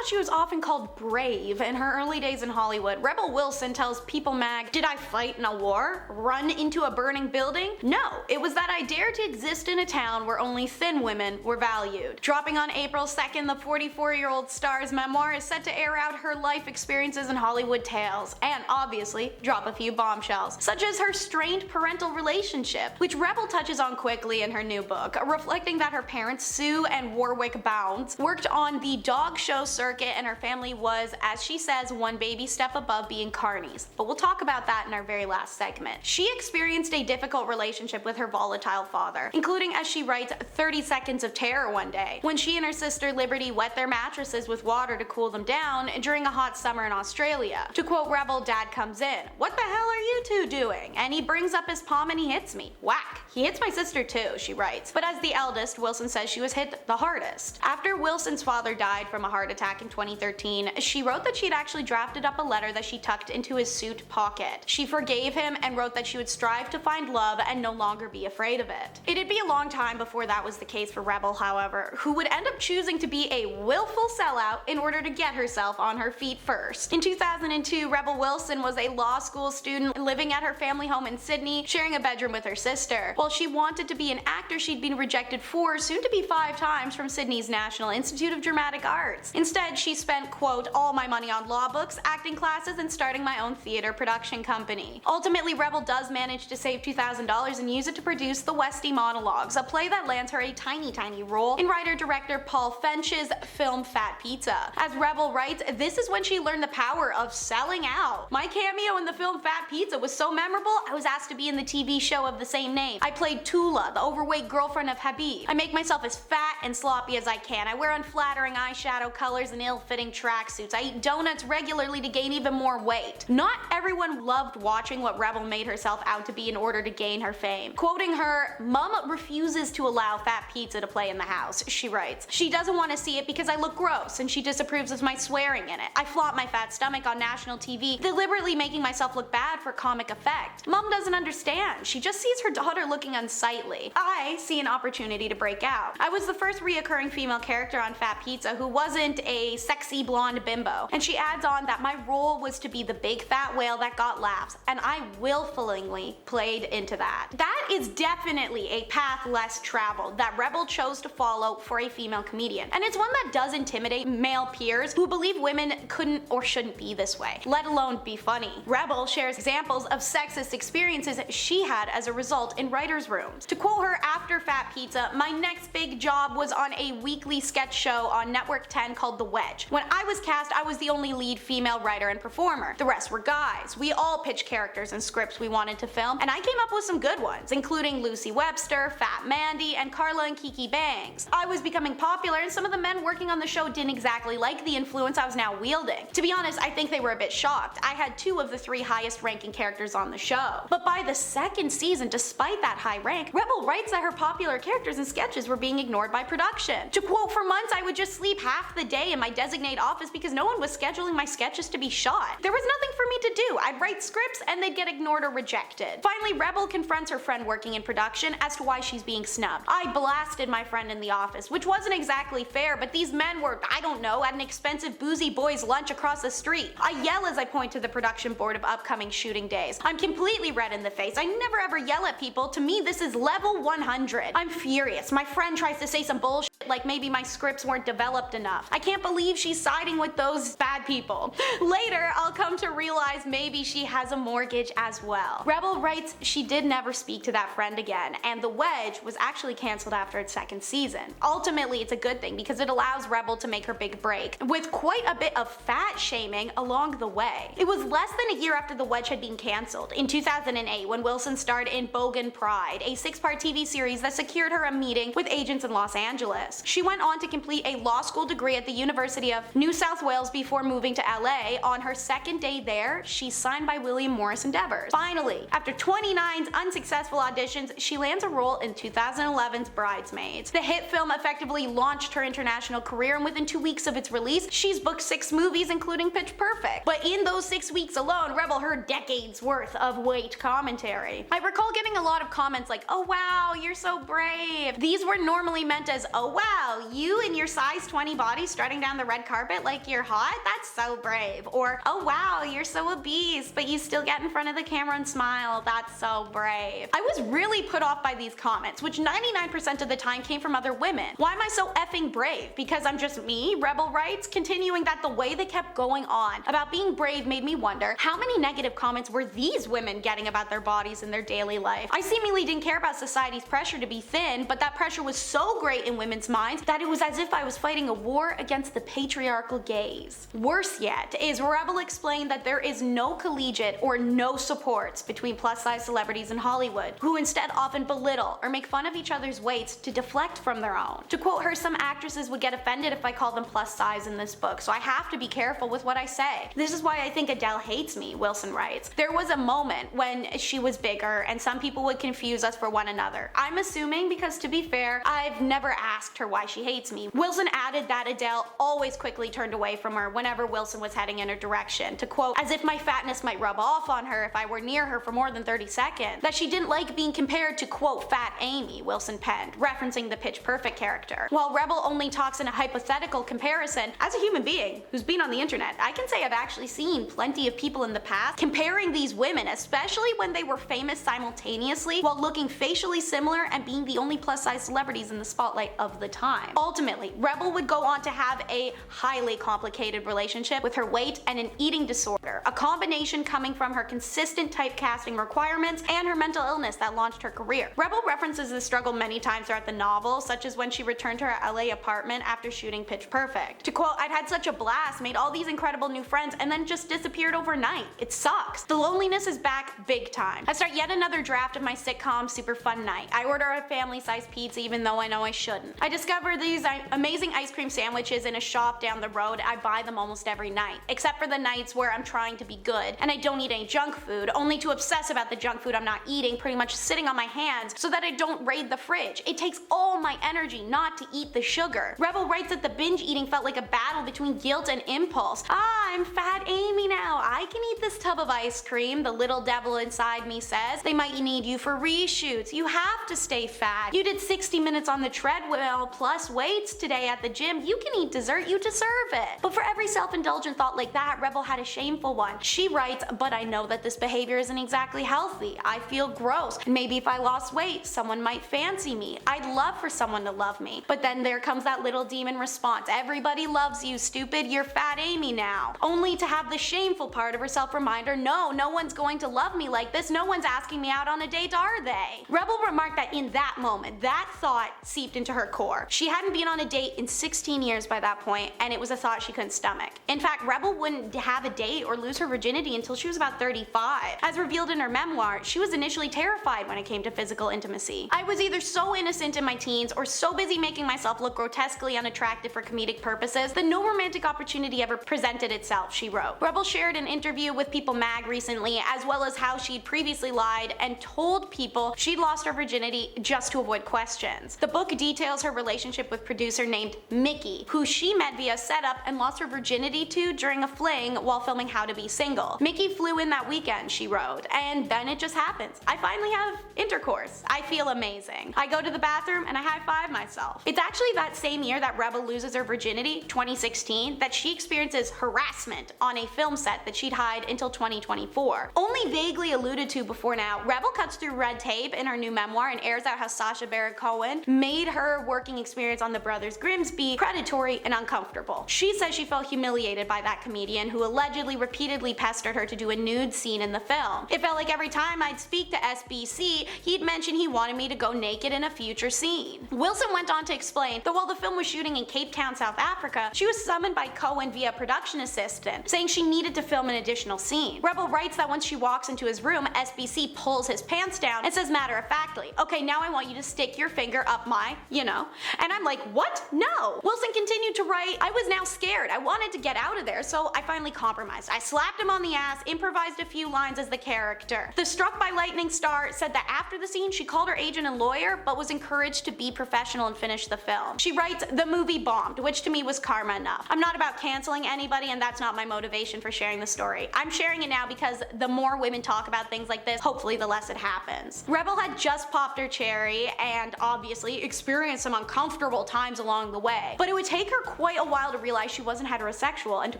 thought she was often called brave in her early days in Hollywood. Rebel Wilson tells People Mag, "Did I fight in a war? Run into a burning building? No, it was that I dared to exist in a town where only thin women were valued." Dropping on April 2nd, the 44-year-old star's memoir is set to air out her life experiences and Hollywood tales, and obviously drop a few bombshells, such as her strained parental relationship, which Rebel touches on quickly in her new book, reflecting that her parents, Sue and Warwick Bounds, worked on the dog show circuit and her family was, as she says, one baby step above being carnies. But we'll talk about that in our very last segment. She experienced a difficult relationship with her volatile father, including, as she writes, 30 seconds of terror one day, when she and her sister Liberty wet their mattresses with water to cool them down during a hot summer in Australia. To quote Rebel, Dad comes in, "What the hell are you two doing?" And he brings up his palm and he hits me. Whack. He hits my sister too, she writes. But as the eldest, Wilson says she was hit the hardest. After Wilson's father died from a heart attack in 2013, she wrote that she'd actually drafted up a letter that she tucked into his suit pocket. She forgave him and wrote that she would strive to find love and no longer be afraid of it. It'd be a long time before that was the case for Rebel, however, who would end up choosing to be a willful sellout in order to get herself on her feet first. In 2002, Rebel Wilson was a law school student living at her family home in Sydney, sharing a bedroom with her sister. While she wanted to be an actor, she'd been rejected 4, soon to be 5 times from Sydney's National Institute of Dramatic Arts. Instead, she spent, quote, "all my money on law books, acting classes, and starting my own theater production company." Ultimately, Rebel does manage to save $2,000 and use it to produce The Westie Monologues, a play that lands her a tiny role in writer-director Paul Fench's film Fat Pizza. As Rebel writes, "This is when she learned the power of selling out. My cameo in the film Fat Pizza was so memorable, I was asked to be in the TV show of the same name. I played Tula, the overweight girlfriend of Habib. I make myself as fat and sloppy as I can. I wear unflattering eyeshadow colors and ill-fitting tracksuits. I eat donuts regularly to gain even more weight." Not everyone loved watching what Rebel made herself out to be in order to gain her fame. Quoting her, "Mom refuses to allow Fat Pizza to play in the house," she writes. "She doesn't want to see it because I look gross and she disapproves of my swearing in it. I flaunt my fat stomach on national TV, deliberately making myself look bad for comic effect. Mom doesn't understand. She just sees her daughter looking unsightly. I see an opportunity to break out. I was the first reoccurring female character on Fat Pizza who wasn't a sexy blonde bimbo." And she adds on that my role was to be the big fat whale that got laughs, and I willfully played into that. That is definitely a path less traveled that Rebel chose to follow for a female comedian, and it's one that does intimidate male peers who believe women couldn't or shouldn't be this way, let alone be funny. Rebel shares examples of sexist experiences she had as a result in writers' rooms. To quote her after Fat Pizza, "My next big job was on a weekly sketch show on Network 10 called The Wedge. When I was cast, I was the only lead female writer and performer. The rest were guys. We all pitched characters and scripts we wanted to film, and I came up with some good ones, including Lucy Webster, Fat Mandy, and Carla and Kiki Bangs. I was becoming popular, and some of the men working on the show didn't exactly like the influence I was now wielding. To be honest, I think they were a bit shocked. I had 2 of the 3 highest ranking characters on the show." But by the second season, despite that high rank, Rebel writes that her popular characters and sketches were being ignored by production. To quote, "For months I would just sleep half the day in my designated office because no one was scheduling my sketches to be shot. There was nothing for me to do. I'd write scripts and they'd get ignored or rejected." Finally, Rebel confronts her friend working in production as to why she's being snubbed. "I blasted my friend in the office, which wasn't exactly fair, but these men were, I don't know, at an expensive boozy boys lunch across the street. I yell as I point to the production board of upcoming shooting days. I'm completely red in the face. I never ever yell at people. To me, this is level 100. I'm furious. My friend tries to say some bullshit like maybe my scripts weren't developed enough. I can't believe she's siding with those bad people. Later, I'll come to realize maybe she has a mortgage as well." Rebel writes she did never speak to that friend again, and The Wedge was actually cancelled after its 2nd season. Ultimately, it's a good thing because it allows Rebel to make her big break, with quite a bit of fat shaming along the way. It was less than a year after The Wedge had been cancelled, in 2008, when Wilson starred in Bogan Pride, a 6-part TV series that secured her a meeting with agents in Los Angeles. She went on to complete a law school degree at the University of New South Wales before moving to LA. On her 2nd day there, she's signed by William Morris Endeavors. Finally, after 29 unsuccessful auditions, she lands a role in 2011's Bridesmaids. The hit film effectively launched her international career, and within 2 weeks of its release, she's booked 6 movies including Pitch Perfect. But in those 6 weeks alone, Rebel heard decades worth of weight commentary. I recall getting a lot of comments like, "Oh wow, you're so brave." These were normally meant as, "Oh wow, wow, you in your size 20 body strutting down the red carpet like you're hot? That's so brave. Or, oh wow, you're so obese, but you still get in front of the camera and smile. That's so brave. I was really put off by these comments, which 99% of the time came from other women. Why am I so effing brave? Because I'm just me? Rebel writes, continuing that the way they kept going on about being brave made me wonder how many negative comments were these women getting about their bodies in their daily life. I seemingly didn't care about society's pressure to be thin, but that pressure was so great in women's minds that it was as if I was fighting a war against the patriarchal gaze. Worse yet is Rebel explained that there is no collegiate or no supports between plus-size celebrities in Hollywood, who instead often belittle or make fun of each other's weights to deflect from their own. To quote her, some actresses would get offended if I called them plus size in this book, so I have to be careful with what I say. This is why I think Adele hates me, Wilson writes. There was a moment when she was bigger and some people would confuse us for one another. I'm assuming because, to be fair, I've never asked her why she hates me. Wilson added that Adele always quickly turned away from her whenever Wilson was heading in her direction, to quote, as if my fatness might rub off on her if I were near her for more than 30 seconds. That she didn't like being compared to, quote, Fat Amy, Wilson penned, referencing the Pitch Perfect character. While Rebel only talks in a hypothetical comparison, as a human being who's been on the internet, I can say I've actually seen plenty of people in the past comparing these women, especially when they were famous simultaneously while looking facially similar and being the only plus-size celebrities in the spotlight of the time. Ultimately, Rebel would go on to have a highly complicated relationship with her weight and an eating disorder, a combination coming from her consistent typecasting requirements and her mental illness that launched her career. Rebel references this struggle many times throughout the novel, such as when she returned to her LA apartment after shooting Pitch Perfect. To quote, I'd had such a blast, made all these incredible new friends, and then just disappeared overnight. It sucks. The loneliness is back big time. I start yet another draft of my sitcom Super Fun Night. I order a family-sized pizza even though I know I shouldn't. I discover these amazing ice cream sandwiches in a shop down the road. I buy them almost every night, except for the nights where I'm trying to be good and I don't eat any junk food, only to obsess about the junk food I'm not eating, pretty much sitting on my hands so that I don't raid the fridge. It takes all my energy not to eat the sugar. Rebel writes that the binge eating felt like a battle between guilt and impulse. I'm Fat Amy now. I can eat this tub of ice cream, the little devil inside me says. They might need you for reshoots. You have to stay fat. You did 60 minutes on the treadmill plus weights today at the gym. You can eat dessert. You deserve it. But for every self-indulgent thought like that, Rebel had a shameful one. She writes, but I know that this behavior isn't exactly healthy. I feel gross. Maybe if I lost weight, someone might fancy me. I'd love for someone to love me. But then there comes that little demon response. Everybody loves you, stupid. You're Fat Amy now. Only to have the shameful part of herself reminder, no one's going to love me like this. No one's asking me out on a date, are they? Rebel remarked that in that moment, that thought seeped into her core. She hadn't been on a date in 16 years by that point, and it was a thought she couldn't stomach. In fact, Rebel wouldn't have a date or lose her virginity until she was about 35. As revealed in her memoir, she was initially terrified when it came to physical intimacy. I was either so innocent in my teens or so busy making myself look grotesquely unattractive for comedic purposes that no romantic opportunity ever presented itself, she wrote. Rebel shared an interview with People Mag recently, as well as how she'd previously lied and told people she'd lost her virginity just to avoid questions. The book details her relationship with producer named Mickey, who she met via setup and lost her virginity to during a fling while filming How to Be Single. Mickey flew in that weekend, she wrote, and then it just happens. I finally have intercourse. I feel amazing. I go to the bathroom and I high-five myself. It's actually that same year that Rebel loses her virginity, 2016, that she experiences harassment on a film set that she'd hide until 2024. Only vaguely alluded to before now, Rebel cuts through red tape in her new memoir and airs out how Sacha Baron Cohen made her working experience on the Brothers Grimsby predatory and uncomfortable. She says she felt humiliated by that comedian who allegedly repeatedly pestered her to do a nude scene in the film. It felt like every time I'd speak to SBC, he'd mention he wanted me to go naked in a future scene. Wilson went on to explain that while the film was shooting in Cape Town, South Africa, she was summoned by Cohen via production assistant, saying she needed to film an additional scene. Rebel writes that once she walks into his room, SBC pulls his pants down and says matter-of-factly, okay, now I want you to stick your finger up my, and I'm like, what? No. Wilson continued to write, I was now scared. I wanted to get out of there, so I finally compromised. I slapped him on the ass, improvised a few lines as the character. The Struck by Lightning star said that after the scene, she called her agent and lawyer, but was encouraged to be professional and finish the film. She writes, the movie bombed, which to me was karma enough. I'm not about canceling anybody, and that's not my motivation for sharing the story. I'm sharing it now because the more women talk about things like this, hopefully the less it happens. Rebel had just popped her cherry and obviously experienced some uncomfortable uncomfortable times along the way. But it would take her quite a while to realize she wasn't heterosexual, and to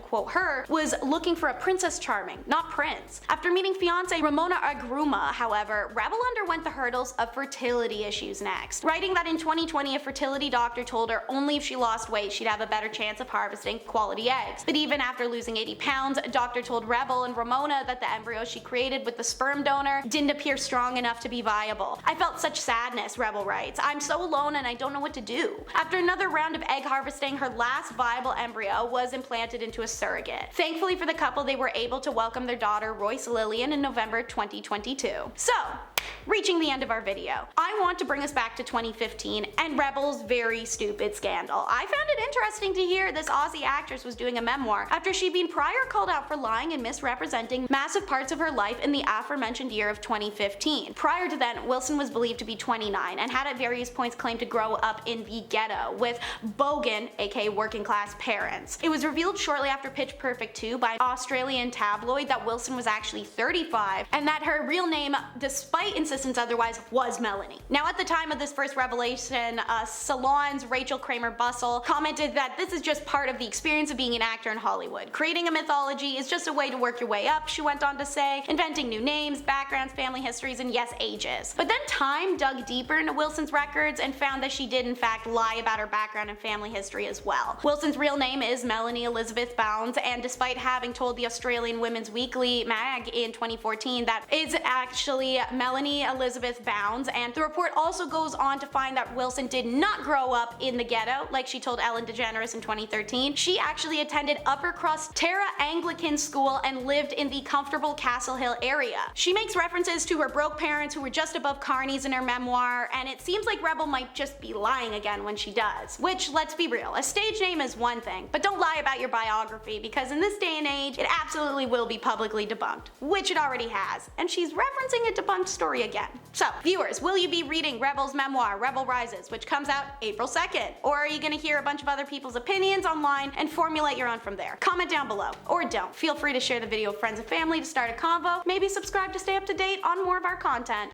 quote her, was looking for a Princess Charming, not Prince. After meeting fiance Ramona Agruma, however, Rebel underwent the hurdles of fertility issues next, writing that in 2020 a fertility doctor told her only if she lost weight she'd have a better chance of harvesting quality eggs. But even after losing 80 pounds, a doctor told Rebel and Ramona that the embryo she created with the sperm donor didn't appear strong enough to be viable. I felt such sadness, Rebel writes. I'm so alone and I don't know what to do. After another round of egg harvesting, her last viable embryo was implanted into a surrogate. Thankfully for the couple, they were able to welcome their daughter Royce Lillian in November 2022. So, reaching the end of our video, I want to bring us back to 2015 and Rebel's very stupid scandal. I found it interesting to hear this Aussie actress was doing a memoir after she'd been prior called out for lying and misrepresenting massive parts of her life in the aforementioned year of 2015. Prior to then, Wilson was believed to be 29 and had at various points claimed to grow up in the ghetto with bogan, aka working class parents. It was revealed shortly after Pitch Perfect 2 by an Australian tabloid that Wilson was actually 35 and that her real name, despite insistence otherwise, was Melanie. Now at the time of this first revelation, Salon's Rachel Kramer Bussell commented that this is just part of the experience of being an actor in Hollywood. Creating a mythology is just a way to work your way up, she went on to say, inventing new names, backgrounds, family histories, and yes, ages. But then time dug deeper into Wilson's records and found that she did in fact lie about her background and family history as well. Wilson's real name is Melanie Elizabeth Bounds, and despite having told the Australian Women's Weekly mag in 2014 that it's actually Melanie Elizabeth Bounds, and the report also goes on to find that Wilson did not grow up in the ghetto like she told Ellen DeGeneres in 2013. She actually attended upper crust Terra Anglican school and lived in the comfortable Castle Hill area. She makes references to her broke parents who were just above carnies in her memoir, and it seems like Rebel might just be lying again when she does. Which, let's be real, a stage name is one thing, but don't lie about your biography, because in this day and age, it absolutely will be publicly debunked, which it already has, and she's referencing a debunked story again. So, viewers, will you be reading Rebel's memoir, Rebel Rises, which comes out April 2nd? Or are you gonna hear a bunch of other people's opinions online and formulate your own from there? Comment down below, or don't. Feel free to share the video with friends and family to start a convo, maybe subscribe to stay up to date on more of our content.